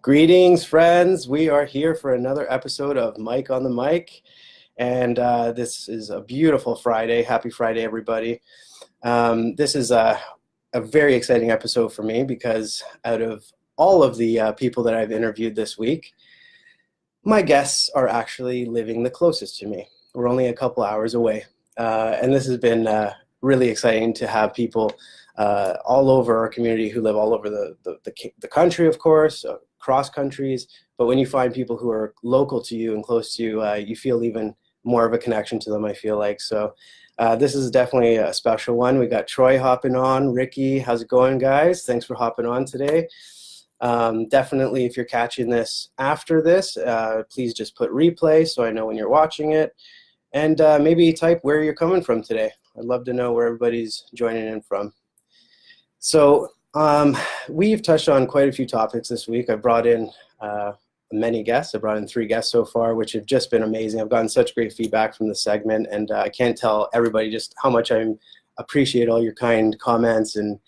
Greetings, friends. We are here for another episode of Mike on the Mic. And this is a beautiful Friday. Happy Friday, everybody. This is a very exciting episode for me because out of all of the people that I've interviewed this week, my guests are actually living the closest to me. We're only a couple hours away. And this has been really exciting to have people all over our community who live all over the country, of course, cross countries. But when you find people who are local to you and close to you, you feel even more of a connection to them, I feel like. So this is definitely a special one. We got Troy hopping on. Ricky, how's it going, guys? Thanks for hopping on today. Definitely, if you're catching this after this, please just put replay so I know when you're watching it. And maybe type where you're coming from today. I'd love to know where everybody's joining in from. So we've touched on quite a few topics this week. I brought in many guests. I brought in 3 guests so far, which have just been amazing. I've gotten such great feedback from the segment, and I can't tell everybody just how much I appreciate all your kind comments and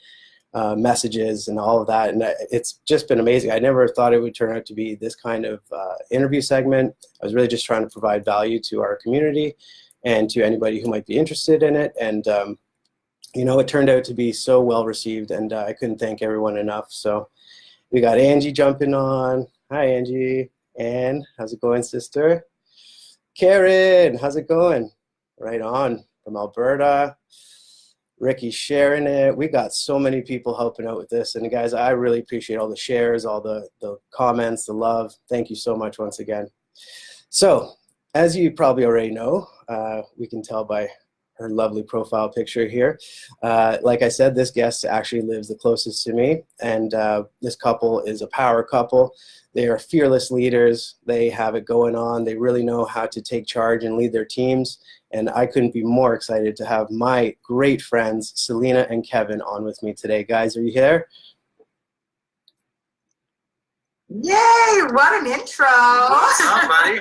messages and all of that. And it's just been amazing. I never thought it would turn out to be this kind of interview segment. I was really just trying to provide value to our community and to anybody who might be interested in it. And you know, it turned out to be so well received, and I couldn't thank everyone enough. So we got Angie jumping on. Hi, Angie. Ann, how's it going, sister? Karen, how's it going? Right on from Alberta. Ricky sharing it. We got so many people helping out with this. And guys, I really appreciate all the shares, all the comments, the love. Thank you so much once again. So as you probably already know, we can tell by her lovely profile picture here. Like I said, this guest actually lives the closest to me, and this couple is a power couple. They are fearless leaders. They have it going on. They really know how to take charge and lead their teams, and I couldn't be more excited to have my great friends, Selena and Kevin, on with me today. Guys, are you here? Yay, what an intro. What's up, buddy?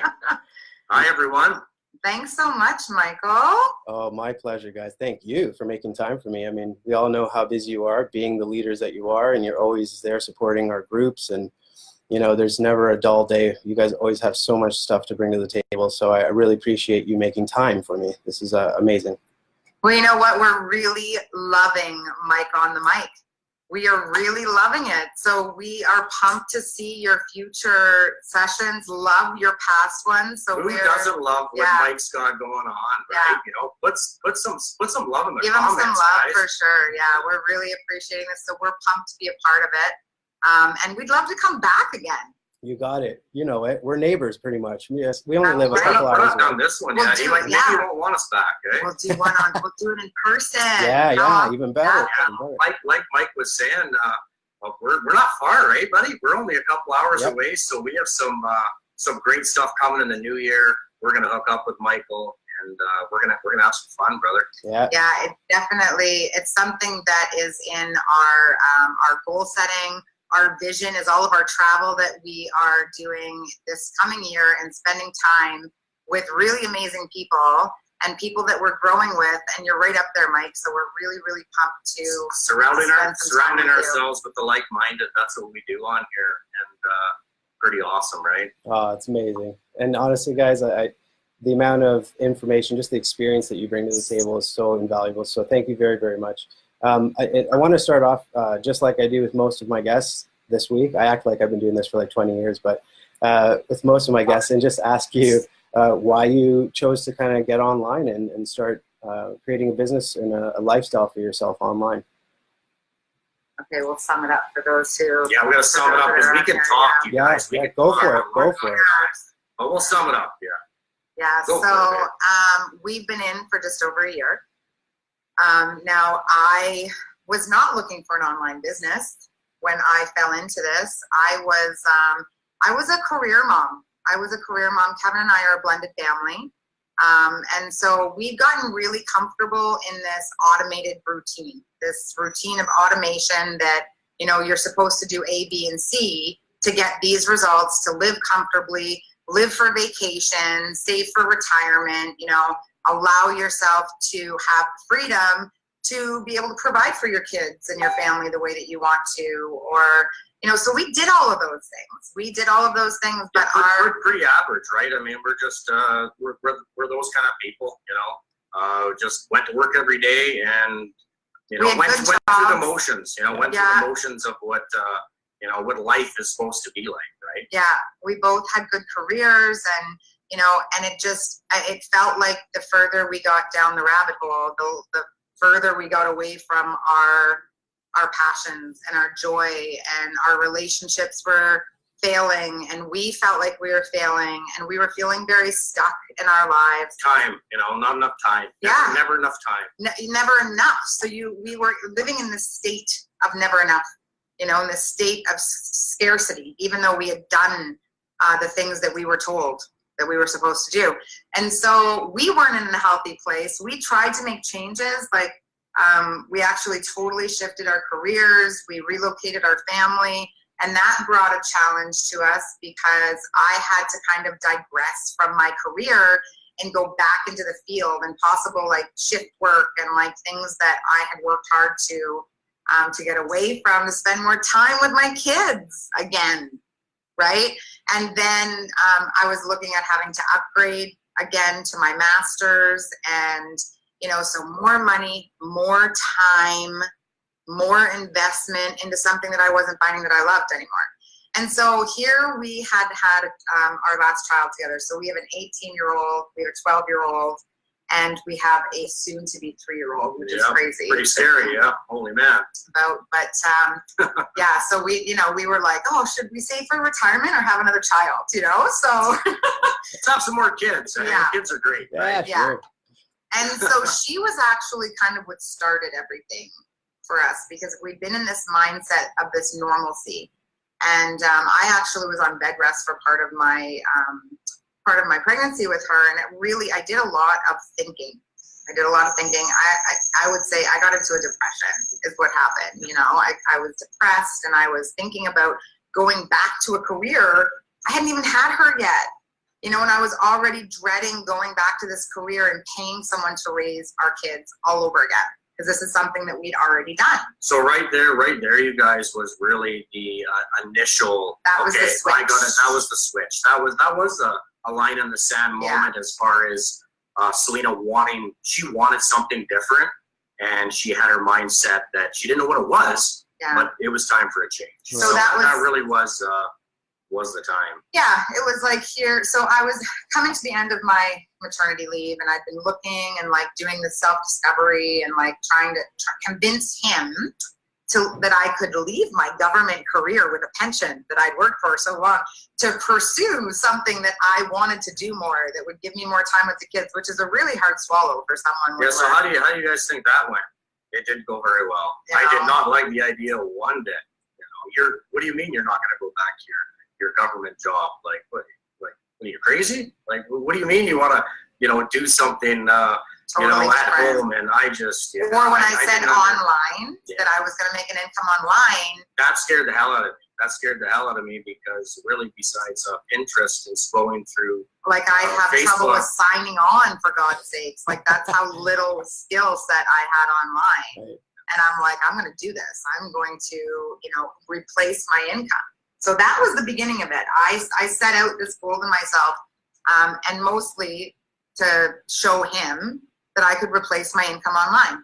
Hi, everyone. Thanks so much, Michael. Oh, my pleasure, guys. Thank you for making time for me. I mean, we all know how busy you are, being the leaders that you are, and you're always there supporting our groups. And, you know, there's never a dull day. You guys always have so much stuff to bring to the table. So I really appreciate you making time for me. This is amazing. Well, you know what? We're really loving Mike on the Mic. We are really loving it. So we are pumped to see your future sessions. Love your past ones. So who doesn't love what Mike's got going on, right? Yeah. You know, put some love in the Give comments, him some love, guys. for sure. Yeah, we're really appreciating this. So we're pumped to be a part of it. And we'd love to come back again. You got it. You know it. We're neighbors pretty much. Yes, we only Right. live a couple We're hours not done away. this one We'll yet. do Maybe it, yeah. you won't want us back, eh? We'll do one on. We'll do it in person. Yeah, even better. Yeah. Even better. Like Mike was saying, well, we're not far, right, buddy? We're only a couple hours Yep. away, so we have some great stuff coming in the new year. We're gonna hook up with Michael, and we're gonna have some fun, brother. Yeah. Yeah, it definitely, it's something that is in our goal setting. Our vision is all of our travel that we are doing this coming year and spending time with really amazing people and people that we're growing with. And you're right up there, Mike. So we're really, really pumped to surrounding spend some time with you. ourselves with the like-minded. That's what we do on here, and pretty awesome, right? Oh, it's amazing. And honestly, guys, the amount of information, just the experience that you bring to the table is so invaluable. So thank you very, very much. I want to start off just like I do with most of my guests this week. I act like I've been doing this for like 20 years, but with most of my guests, and just ask you why you chose to kind of get online and start creating a business and a lifestyle for yourself online. Okay, we'll sum it up for those who. Yeah, we gotta sum it up because we can talk, you guys. We Yeah, can go talk for it. a lot. Go for it. But we'll sum it up, yeah. Yeah, Go for so it, we've been in for just over a year. Now, I was not looking for an online business when I fell into this. I was a career mom. Kevin and I are a blended family. And so we've gotten really comfortable in this automated routine, this routine of automation that, you know, you're supposed to do A, B, and C to get these results, to live comfortably, live for vacation, save for retirement, you know, allow yourself to have freedom to be able to provide for your kids and your family the way that you want to, or, you know, so we did all of those things. We did all of those things, but we're pretty average, right? I mean, we're just, we're those kind of people, you know, just went to work every day and, you know, went through the motions, you know, went through the motions of what, you know, what life is supposed to be like, right? Yeah, we both had good careers, and, you know, and it felt like the further we got down the rabbit hole, the further we got away from our passions and our joy, and our relationships were failing, and we felt like we were failing, and we were feeling very stuck in our lives. Time, you know, not enough time. Yeah. Never enough time. Never enough. So we were living in this state of never enough, you know, in this state of scarcity, even though we had done the things that we were told that we were supposed to do. And so we weren't in a healthy place. We tried to make changes, like we actually totally shifted our careers. We relocated our family, and that brought a challenge to us because I had to kind of digress from my career and go back into the field and possible like shift work and like things that I had worked hard to get away from, to spend more time with my kids again, right? And then I was looking at having to upgrade again to my master's, and, you know, so more money, more time, more investment into something that I wasn't finding that I loved anymore. And so here we had our last child together. So we have an 18-year-old, we have a 12-year-old, and we have a soon-to-be 3-year-old, which is crazy. Pretty scary, yeah. Holy man. Yeah. So we were like, oh, should we save for retirement or have another child? You know, so let's have some more kids. Yeah. Kids are great. Right? Yeah. Sure. And so she was actually kind of what started everything for us, because we'd been in this mindset of this normalcy. And I actually was on bed rest for part of my pregnancy with her, and I did a lot of thinking. I would say I got into a depression is what happened. You know, I was depressed, and I was thinking about going back to a career. I hadn't even had her yet, you know, and I was already dreading going back to this career and paying someone to raise our kids all over again, because this is something that we'd already done. So right there, you guys was really the initial. That was the switch. I got it. That was the switch. That was a line in the sand moment, as far as Selena she wanted something different, and she had her mindset that she didn't know what it was, but it was time for a change. So that really was the time. Yeah, it was like here. So I was coming to the end of my maternity leave, and I'd been looking and like doing the self-discovery and like trying to convince him that I could leave my government career with a pension that I'd worked for so long to pursue something that I wanted to do more, that would give me more time with the kids, which is a really hard swallow for someone. Yeah. So how do you guys think that went? It didn't go very well. You know? I did not like the idea one bit. You know, what do you mean you're not going to go back to your government job? Like, what are you crazy? Like, what do you mean you want to, you know, do something, totally at home? And I just, or when I said online that I was going to make an income online, that scared the hell out of me. Because really, besides Pinterest and scrolling through, like I have Facebook, trouble with signing on, for God's sakes. Like that's how little skill set I had online. Right. And I'm like, I'm going to do this. I'm going to, you know, replace my income. So that was the beginning of it. I set out this goal to myself, and mostly to show him that I could replace my income online,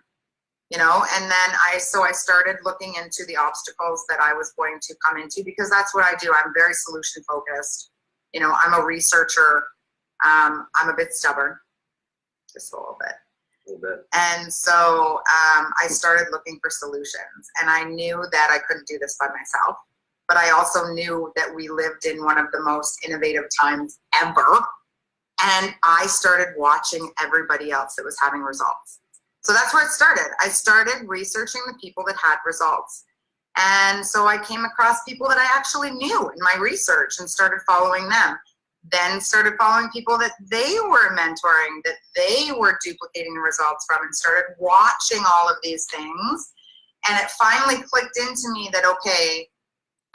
you know. And then I started looking into the obstacles that I was going to come into, because that's what I do. I'm very solution focused. You know, I'm a researcher. I'm a bit stubborn, just a little bit. And so I started looking for solutions, and I knew that I couldn't do this by myself. But I also knew that we lived in one of the most innovative times ever. And I started watching everybody else that was having results. So that's where it started. I started researching the people that had results. And so I came across people that I actually knew in my research and started following them. Then started following people that they were mentoring, that they were duplicating the results from, and started watching all of these things. And it finally clicked into me that, okay,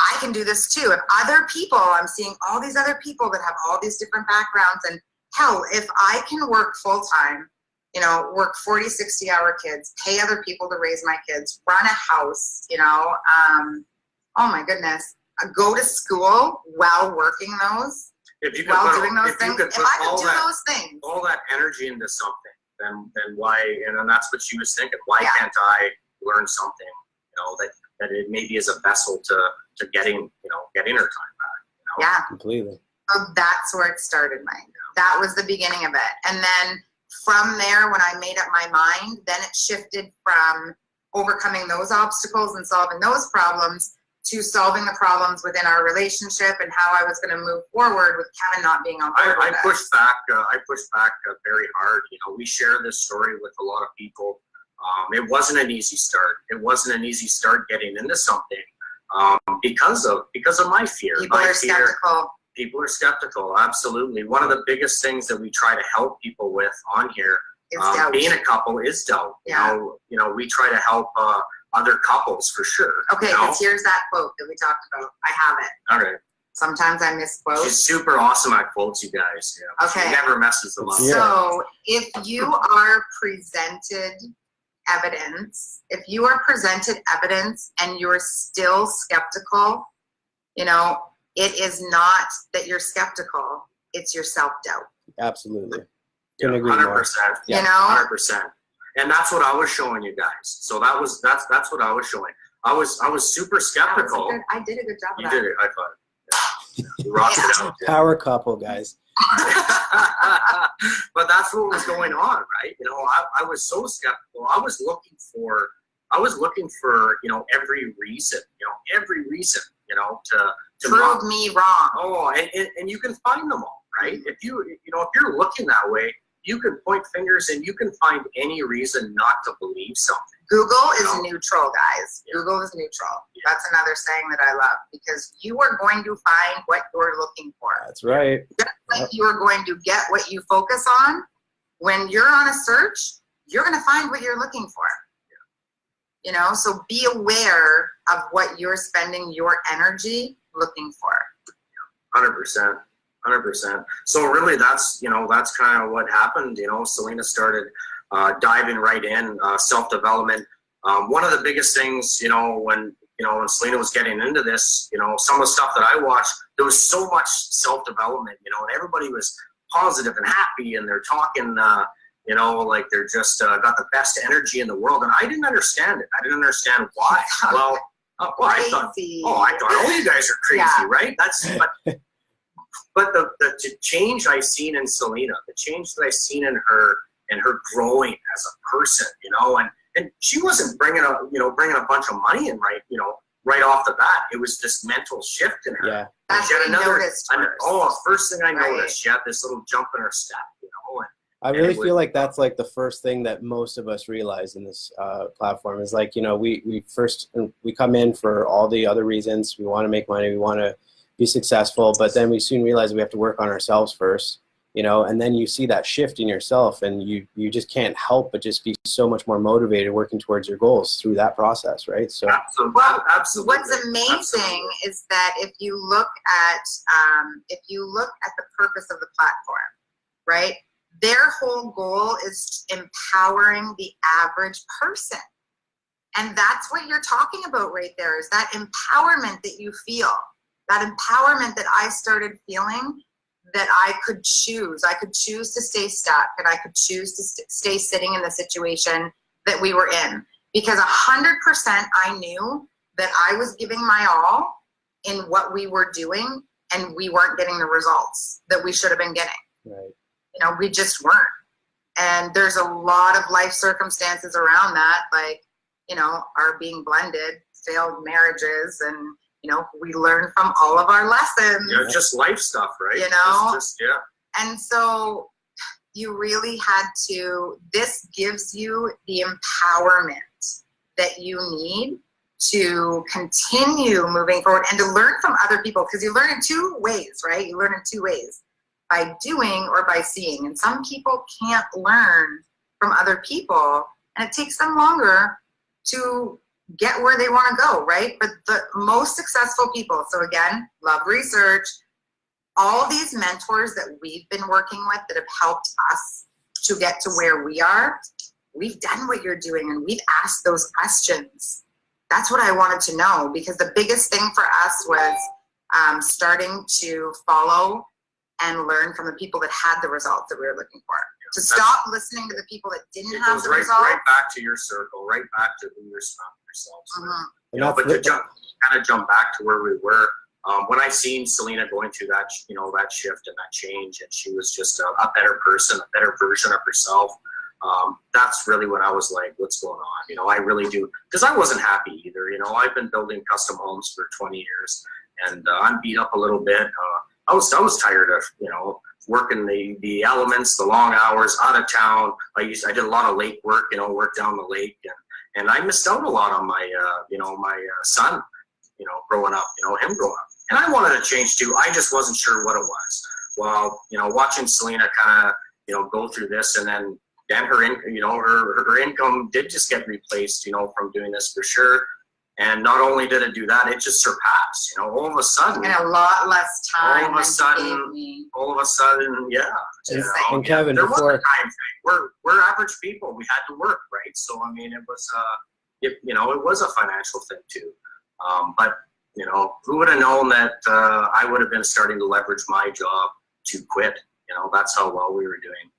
I can do this too. If other people, I'm seeing all these other people that have all these different backgrounds, and hell, if I can work full time you know, work 40, 60-hour kids, pay other people to raise my kids, run a house, you know, oh my goodness, go to school while working those, if you could while put, doing those things. If I could do those things, all that energy into something, then why? And that's what she was thinking. Why can't I learn something? You know, that it maybe is a vessel to getting her time back. You know? Yeah, completely. So that's where it started, Mike. That was the beginning of it, and then from there, when I made up my mind, then it shifted from overcoming those obstacles and solving those problems to solving the problems within our relationship and how I was going to move forward with Kevin not being on board. I pushed back very hard. You know, we share this story with a lot of people. It wasn't an easy start. It wasn't an easy start getting into something because of my fear. Skeptical. People are skeptical. Absolutely. One of the biggest things that we try to help people with on here, being a couple, is doubt. Yeah. You know, we try to help other couples for sure. Okay, because here's that quote that we talked about. I have it. All right. Sometimes I misquote. She's super awesome at quotes, you guys. You know, okay. She never messes them up. So if you are presented evidence and you're still skeptical, you know, it is not that you're skeptical, it's your self-doubt. Absolutely. 100%. You know? 100%. And that's what I was showing you guys. So that's what I was showing. I was super skeptical. I did a good job of that. You did it, I thought. Yeah. You rocked it out. Power couple, guys. But that's what was going on, right? You know, I was so skeptical. I was looking for, you know, every reason, to prove me wrong. Oh, and you can find them all, right? If you're looking that way, you can point fingers and you can find any reason not to believe something. Google is neutral, guys. Google is neutral. That's another saying that I love, because you are going to find what you're looking for. That's right. Just like you are going to get what you focus on. When you're on a search, you're going to find what you're looking for. You know, so be aware of what you're spending your energy looking for. 100%. 100%. So really, that's kind of what happened. You know, Selena started diving right in, self-development. One of the biggest things, when Selena was getting into this, some of the stuff that I watched, there was so much self-development, and everybody was positive and happy, and they're talking, like they're just got the best energy in the world. And I didn't understand it. I didn't understand why. Well, I thought all you guys are crazy, right? But the change I seen in Selena, the change that I seen in her growing as a person, and she wasn't bringing a bunch of money in right off the bat. It was this mental shift in her. Yeah. That's what I noticed first. First thing I noticed, she had this little jump in her step, and I really feel like that's like the first thing that most of us realize in this platform is like, we come in for all the other reasons. We want to make money. We want to be successful, but then we soon realize we have to work on ourselves first, and then you see that shift in yourself, and you just can't help but just be so much more motivated working towards your goals through that process, right? So absolutely. What's amazing is that if you look at the purpose of the platform, right? Their whole goal is empowering the average person. And that's what you're talking about right there, is that empowerment that you feel, that empowerment that I started feeling, that I could choose. I could choose to stay stuck, and I could choose to stay sitting in the situation that we were in. Because 100% I knew that I was giving my all in what we were doing, and we weren't getting the results that we should have been getting. right. We just weren't. And there's a lot of life circumstances around that, like, our being blended, failed marriages, and, we learn from all of our lessons. Yeah, just life stuff, right? And so you really had to, this gives you the empowerment that you need to continue moving forward and to learn from other people, because you learn in two ways, right? You learn in two ways. By doing or by seeing. And some people can't learn from other people, and it takes them longer to get where they want to go, right? But the most successful people, so again, love research, all these mentors that we've been working with that have helped us to get to where we are, we've done what you're doing and we've asked those questions. That's what I wanted to know, because the biggest thing for us was starting to follow and learn from the people that had the results that we were looking for. To stop listening to the people that didn't have the results. Right back to your circle, right back to who you're surrounding yourselves with. But to jump back to where we were, when I seen Selena going through that, that shift and that change, and she was just a better person, a better version of herself. That's really when I was like, what's going on? I really do, because I wasn't happy either. I've been building custom homes for 20 years, and I'm beat up a little bit. I was tired of, working the elements, the long hours, out of town. I did a lot of lake work, work down the lake, and I missed out a lot on my, my son, growing up, him growing up. And I wanted to change too. I just wasn't sure what it was. Well, watching Selena kind of, go through this, and then her income did just get replaced, from doing this for sure. And not only did it do that, it just surpassed, all of a sudden. And a lot less time. All of a sudden, yeah. And Kevin, there wasn't a time thing. We're average people. We had to work, right? So, I mean, it was, it was a financial thing too. But, who would have known that I would have been starting to leverage my job to quit? That's how well we were doing.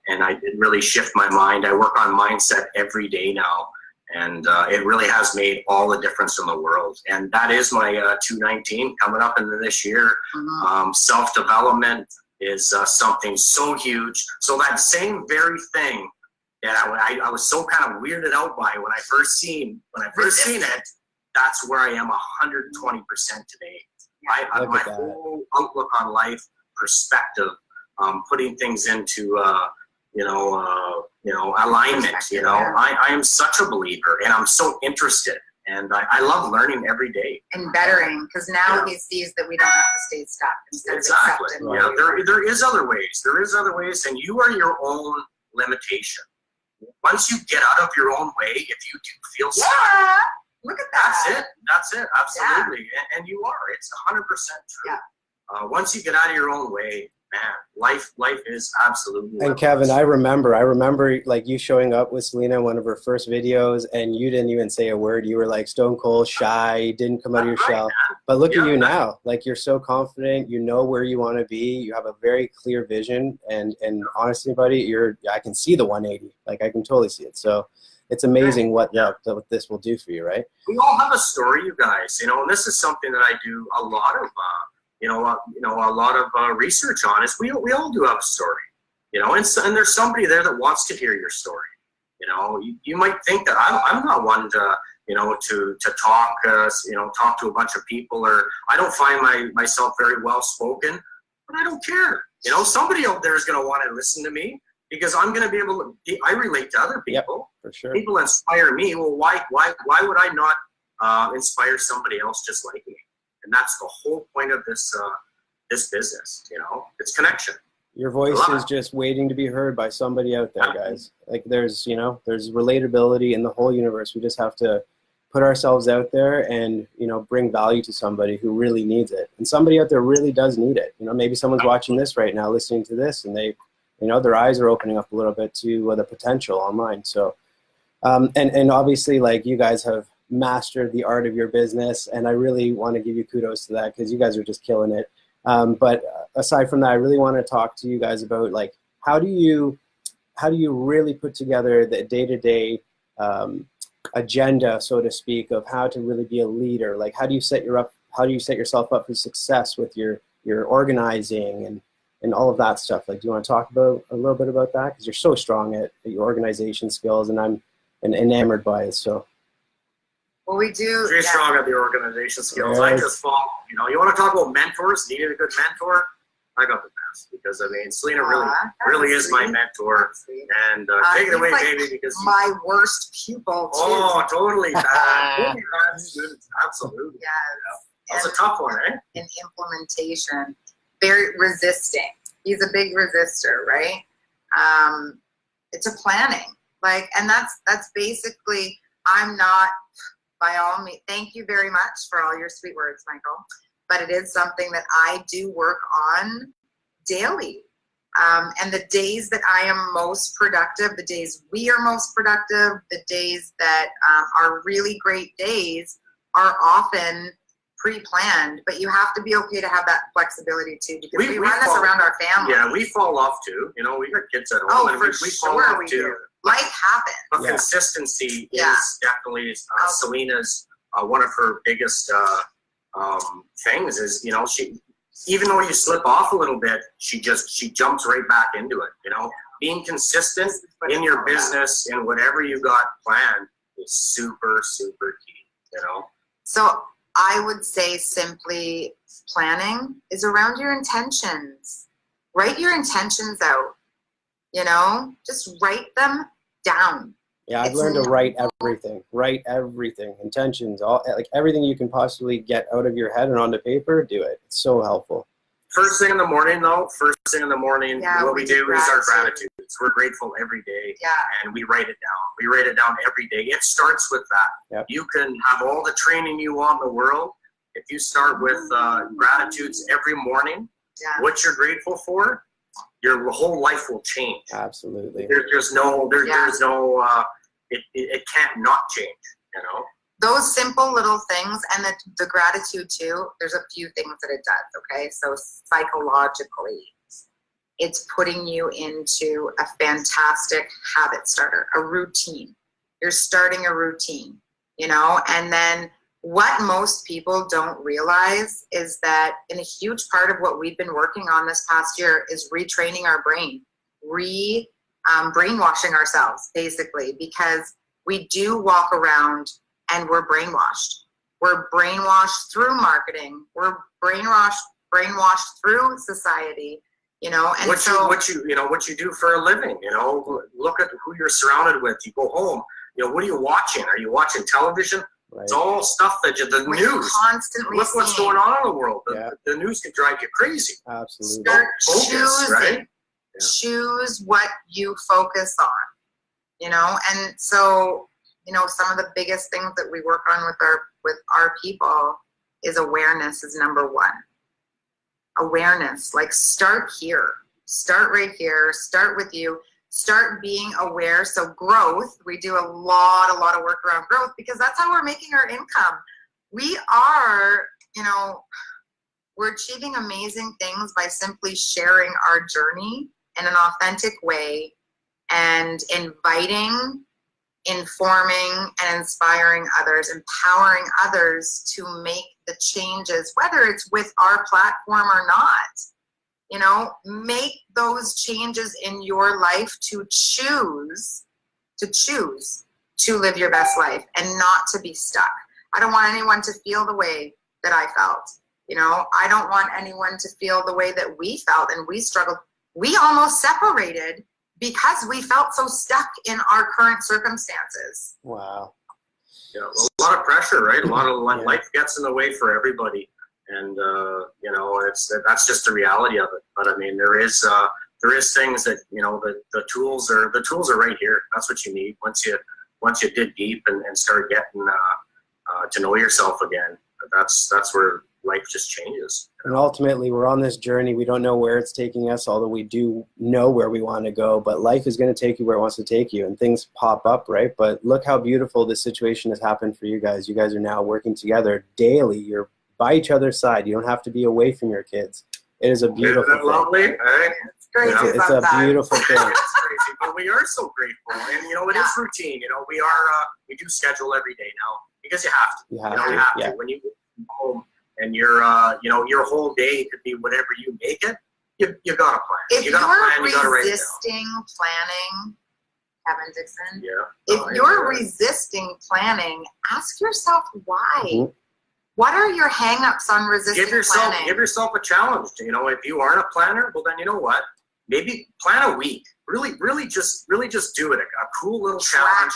And I did really shift my mind. I work on mindset every day now. And it really has made all the difference in the world. And that is my 219 coming up into this year. Self-development is something so huge. So that same very thing that I was so kind of weirded out by when I first seen it, that's where I am 120% today. My whole outlook on life, perspective, putting things into alignment. I am such a believer, and I'm so interested, and I love learning every day and bettering, because now he sees that we don't have to stay stuck. Exactly. Yeah, there is other ways. There is other ways, and you are your own limitation. Once you get out of your own way, if you do feel stuck, look at that. That's it. Absolutely, and you are. It's 100% true. Yeah. Once you get out of your own way, man, life is absolutely. And Kevin, I remember like you showing up with Selena in one of her first videos, and you didn't even say a word. You were like stone cold shy, you didn't come out of your shell. Man. But look at you now, like you're so confident, you know where you want to be, you have a very clear vision, and honestly, buddy, I can see the 180, like I can totally see it. So it's amazing what this will do for you, right? We all have a story, you guys, and this is something that I do a lot of. A lot of research on is we all do have a story, and there's somebody there that wants to hear your story. You might think that I'm not one to talk, talk to a bunch of people, or I don't find myself very well spoken, but I don't care. Somebody out there is going to want to listen to me because I'm going to be able to. I relate to other people. Yep, for sure. People inspire me. Well, why would I not inspire somebody else just like me? And that's the whole point of this business, it's connection. Your voice is just waiting to be heard by somebody out there, guys. Like there's relatability in the whole universe. We just have to put ourselves out there and, bring value to somebody who really needs it. And somebody out there really does need it. Maybe someone's watching this right now, listening to this, and they, their eyes are opening up a little bit to the potential online. So, and obviously, like you guys have mastered the art of your business, and I really want to give you kudos to that because you guys are just killing it. But aside from that, I really want to talk to you guys about like how do you really put together the day-to-day agenda, so to speak, of how to really be a leader? Like how do you set yourself up for success with your organizing and all of that stuff? Like, do you want to talk about a little bit about that? Because you're so strong at your organization skills, and I'm enamored by it. So. Well, we do. Very strong at the organization skills. I just follow. You want to talk about mentors? Needed a good mentor? I got the best because Selena really is my mentor. And take it away, like baby, because my worst pupil. Too. Oh, totally bad. Absolutely. Yes. That's a tough one, eh? In implementation, very resisting. He's a big resistor, right? It's a planning, and that's basically. I'm not. By all means, thank you very much for all your sweet words, Michael. But it is something that I do work on daily. And the days that I am most productive, the days we are most productive, the days that are really great days are often pre-planned, but you have to be okay to have that flexibility too, because we run this around our family. Yeah, we fall off too. You know, we got kids at home. Oh, and for we sure fall off we too. do. Life happens. But consistency is definitely Selena's one of her biggest things. Is, you know, she, even though you slip off a little bit, she jumps right back into it. You know, being consistent in your business and whatever you got planned is super, super key. You know. So I would say simply planning is around your intentions. Write your intentions out. You know, just write them down. Yeah, I've learned to write everything. Write everything. Intentions, all, like everything you can possibly get out of your head and onto paper, do it. It's so helpful. First thing in the morning, though, what we do is our gratitudes. We're grateful every day, and we write it down. We write it down every day. It starts with that. Yep. You can have all the training you want in the world. If you start with gratitudes every morning, what you're grateful for, your whole life will change. Absolutely. There's no, it can't not change, you know? Those simple little things, and the gratitude too, there's a few things that it does, okay? So psychologically, it's putting you into a fantastic habit starter, a routine. You're starting a routine, you know? And then what most people don't realize is that in a huge part of what we've been working on this past year is retraining our brain, brainwashing ourselves, basically, because we do walk around and we're brainwashed. We're brainwashed through marketing. We're brainwashed through society, you know. And what you do for a living, you know. Look at who you're surrounded with. You go home, you know, what are you watching? Are you watching television? Right. It's all stuff that the news. Constantly look what's going on in the world. The news can drive you crazy. Absolutely. Start focus, right? Choose what you focus on, you know. And so, you know, some of the biggest things that we work on with our people is awareness is number one. Awareness, like start here, start right here, start with you, start being aware. So growth, we do a lot of work around growth because that's how we're making our income. We are, you know, we're achieving amazing things by simply sharing our journey in an authentic way and inviting, informing, and inspiring others, empowering others to make the changes, whether it's with our platform or not. You know, make those changes in your life to choose to live your best life and not to be stuck. I don't want anyone to feel the way that I felt. You know, I don't want anyone to feel the way that we felt and we struggled. We almost separated because we felt so stuck in our current circumstances. Wow. Yeah, a lot of pressure, right? A lot of life gets in the way for everybody. And, you know, that's just the reality of it. But I mean, there is things that, you know, the tools are right here. That's what you need once you dig deep and start getting to know yourself again. That's where life just changes. And ultimately, we're on this journey. We don't know where it's taking us, although we do know where we want to go. But life is going to take you where it wants to take you, and things pop up, right? But look how beautiful this situation has happened for you guys. You guys are now working together daily. You're by each other's side. You don't have to be away from your kids. It is a beautiful thing. Isn't that lovely? Right? It's crazy. It's a beautiful thing. It's crazy, but we are so grateful. And, you know, it is routine. You know, we do schedule every day now because you have to. You have to. When you go home and you're, you know, your whole day could be whatever you make it, you got to plan. If you got to plan, you got to write it down. resisting planning, Kevin Dickson, if you're resisting planning, ask yourself why. Mm-hmm. What are your hang-ups on resisting planning? Give yourself a challenge. You know, if you aren't a planner, well, then you know what? Maybe plan a week. Really just do it. A cool little challenge.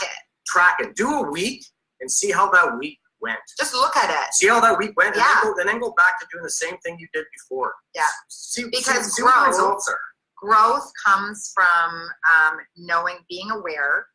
Track it. Do a week and see how that week went. Just look at it. See how that week went, and then go back to doing the same thing you did before. Yeah. See what the results are. Growth comes from being aware.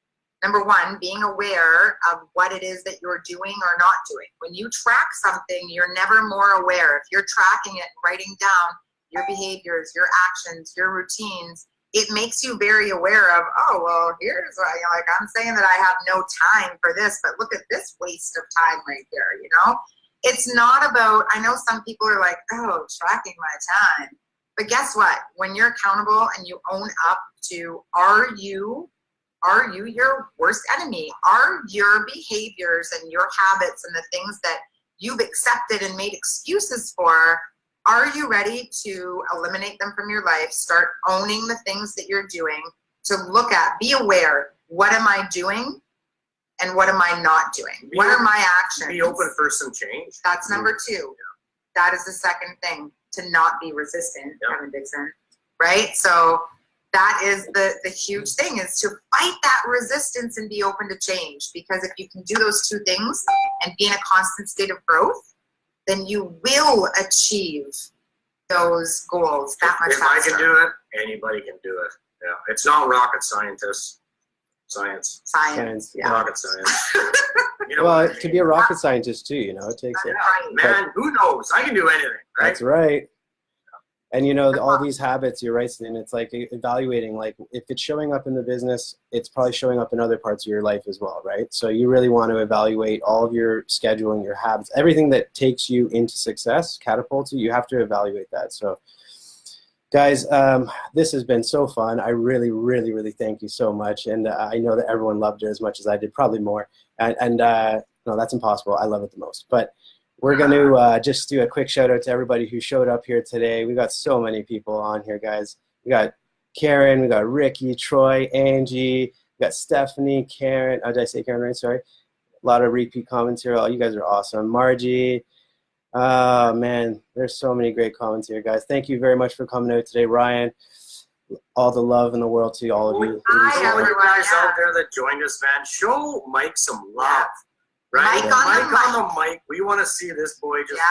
Number one, being aware of what it is that you're doing or not doing. When you track something, you're never more aware. If you're tracking it, writing down, your behaviors, your actions, your routines, it makes you very aware of, oh, well, here's what, like, I'm saying that I have no time for this, but look at this waste of time right there, you know? It's not about, I know some people are like, oh, tracking my time. But guess what? When you're accountable and you own up to, are you your worst enemy? Are your behaviors and your habits and the things that you've accepted and made excuses for, are you ready to eliminate them from your life? Start owning the things that you're doing, to look at, be aware, what am I doing and what am I not doing? What are my actions? Be open for some change. That's number 2. Yeah. That is the second thing, to not be resistant, Kevin Dickson, right? So that is the huge thing, is to fight that resistance and be open to change. Because if you can do those 2 things and be in a constant state of growth, then you will achieve those goals that much faster. If I can do it, anybody can do it. Yeah, it's not rocket science. Yeah. Rocket science. You know, well, to be a rocket scientist too, you know, it takes it. Man, who knows? I can do anything, right? That's right. And you know, all these habits, you're right, and it's like evaluating, like if it's showing up in the business, it's probably showing up in other parts of your life as well, right? So you really want to evaluate all of your scheduling, your habits, everything that takes you into success, catapults you, you have to evaluate that. So guys, this has been so fun. I really, really, really thank you so much. And I know that everyone loved it as much as I did, probably more. And no, that's impossible. I love it the most. But we're going to just do a quick shout out to everybody who showed up here today. We got so many people on here, guys. We got Karen, we got Ricky, Troy, Angie, we got Stephanie, Karen. Oh, did I say Karen right? Sorry. A lot of repeat comments here. Oh, you guys are awesome. Margie. Oh, man, there's so many great comments here, guys. Thank you very much for coming out today. Ryan, all the love in the world to all of you. Hi, all you guys out there that joined us, man. Show Mike some love. Right? Mike on the mic. We want to see this boy just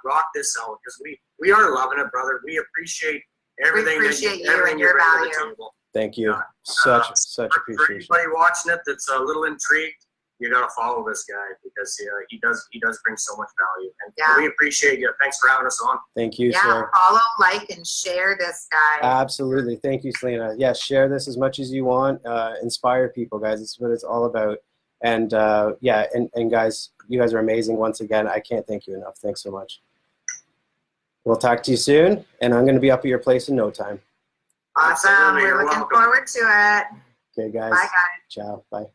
rock this out, because we are loving it, brother. We appreciate everything. We appreciate you and your value. Thank you. Such appreciation. For anybody watching it that's a little intrigued, you got to follow this guy, because he does bring so much value. And we appreciate you. Thanks for having us on. Thank you, sir. Follow, like, and share this guy. Absolutely. Thank you, Selena. Yeah, share this as much as you want. Inspire people, guys. It's what it's all about. And and guys, you guys are amazing once again. I can't thank you enough. Thanks so much. We'll talk to you soon, and I'm going to be up at your place in no time. Awesome. We're looking forward to it. Okay, guys. Bye, guys. Ciao. Bye.